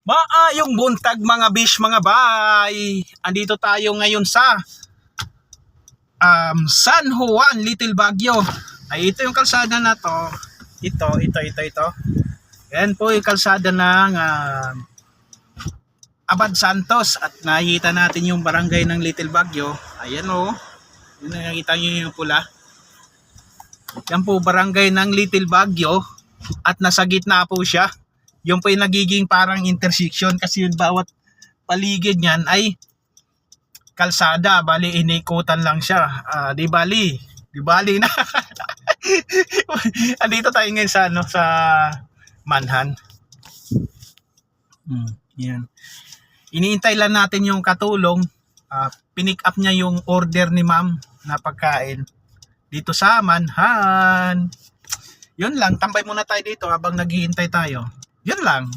Maayong buntag mga bish mga bay. Andito tayo ngayon sa San Juan, Little Baguio. Ay ito yung kalsada na to. Ito. Yan po yung kalsada ng Abad Santos. At nakikita natin yung barangay ng Little Baguio. Ayan o. Yun, nakikita nyo yung pula. Yan po barangay ng Little Baguio. At nasa gitna po siya. Yung po yung nagiging parang intersection kasi yung bawat paligid niyan ay kalsada, bali inikutan lang siya. Di bali na. Andito tayo ngayon sa sa Manhan. Yan. Iniintay lang natin yung katulong. Pinick up niya yung order ni ma'am na pagkain dito sa Manhan. Yun lang, tambay muna tayo dito habang naghihintay tayo. Yun lang.